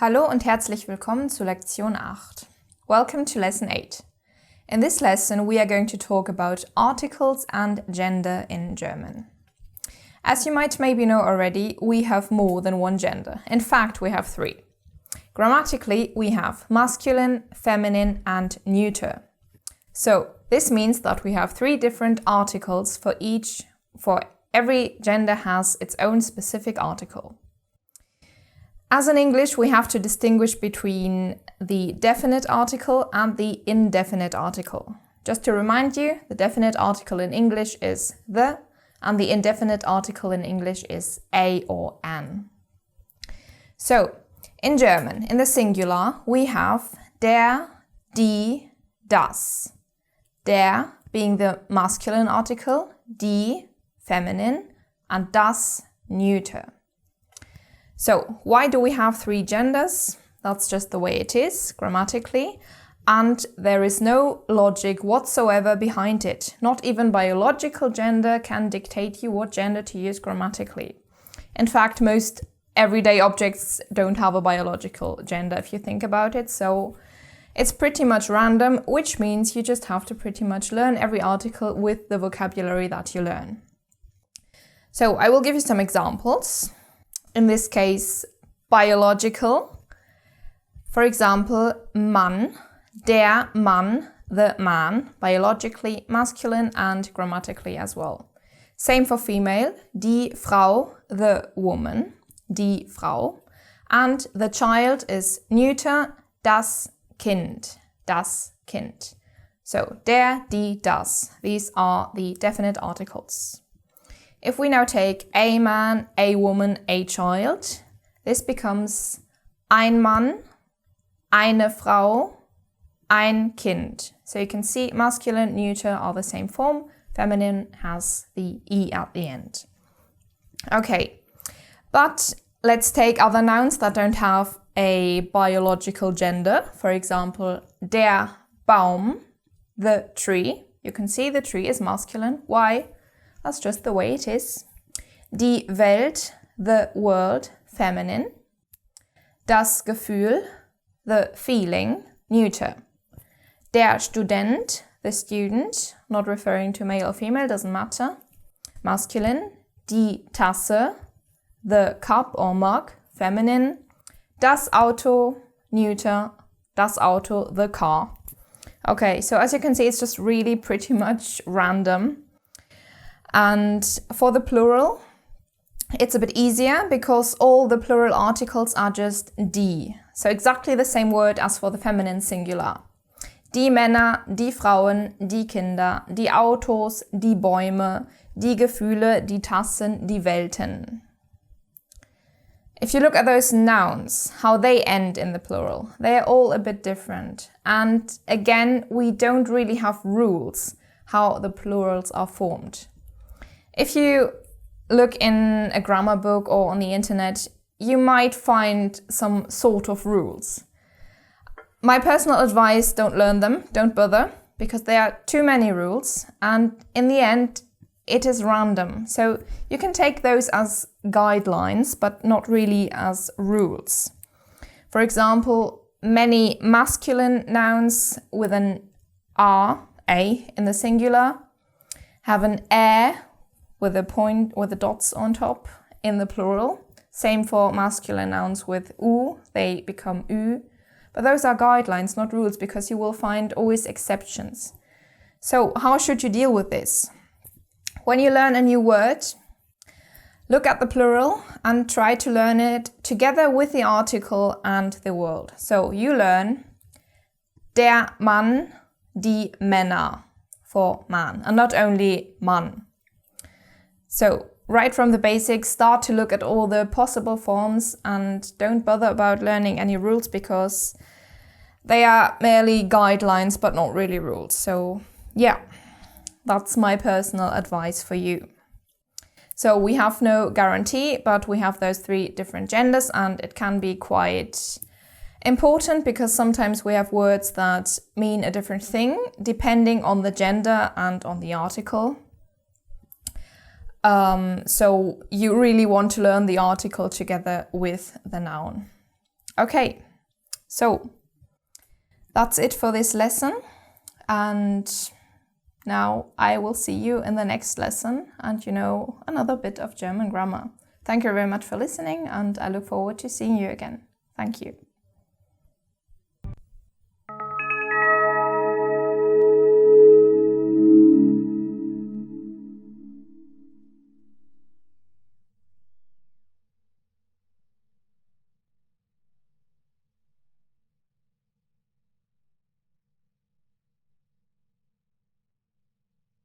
Hallo und herzlich willkommen zu Lektion 8. Welcome to Lesson 8. In this lesson we are going to talk about articles and gender in German. As you might maybe know already, we have more than one gender. In fact, we have three. Grammatically, we have masculine, feminine and neuter. So this means that we have three different articles for every gender has its own specific article. As in English, we have to distinguish between the definite article and the indefinite article. Just to remind you, the definite article in English is the, and the indefinite article in English is a or an. So, in German, in the singular, we have der, die, das. Der being the masculine article, die, feminine, and das, neuter. So, why do we have three genders? That's just the way it is, grammatically, and there is no logic whatsoever behind it. Not even biological gender can dictate you what gender to use grammatically. In fact, most everyday objects don't have a biological gender if you think about it, so it's pretty much random, which means you just have to pretty much learn every article with the vocabulary that you learn. So, I will give you some examples. In this case, biological. For example, Mann, der Mann, the man, biologically masculine and grammatically as well. Same for female, die Frau, the woman, die Frau. And the child is neuter, das Kind, das Kind. So, der, die, das. These are the definite articles. If we now take a man, a woman, a child, this becomes ein Mann, eine Frau, ein Kind. So you can see masculine, neuter are the same form. Feminine has the E at the end. Okay, but let's take other nouns that don't have a biological gender. For example, der Baum, the tree. You can see the tree is masculine. Why? That's just the way it is. Die Welt, the world, feminine. Das Gefühl, the feeling, neuter. Der Student, the student, not referring to male or female, doesn't matter, masculine. Die Tasse, the cup or mug, feminine. Das Auto, neuter. Das Auto, the car. Okay, so as you can see, it's just really pretty much random. And for the plural, it's a bit easier because all the plural articles are just die. So exactly the same word as for the feminine singular. Die Männer, die Frauen, die Kinder, die Autos, die Bäume, die Gefühle, die Tassen, die Welten. If you look at those nouns, how they end in the plural, they are all a bit different. And again, we don't really have rules how the plurals are formed. If you look in a grammar book or on the internet, you might find some sort of rules. My personal advice, don't learn them, don't bother, because there are too many rules, and in the end, it is random. So you can take those as guidelines, but not really as rules. For example, many masculine nouns with an a in the singular have an with a point with the dots on top in the plural. Same for masculine nouns with u, they become ü. But those are guidelines, not rules, because you will find always exceptions. So how should you deal with this? When you learn a new word, look at the plural and try to learn it together with the article and the word. So you learn der Mann, die Männer for man, and not only Mann. So, right from the basics, start to look at all the possible forms and don't bother about learning any rules because they are merely guidelines but not really rules. So, yeah, that's my personal advice for you. So, we have no guarantee, but we have those three different genders and it can be quite important because sometimes we have words that mean a different thing depending on the gender and on the article. So you really want to learn the article together with the noun. Okay, so that's it for this lesson, and now I will see you in the next lesson and another bit of German grammar. Thank you very much for listening, and I look forward to seeing you again. Thank you.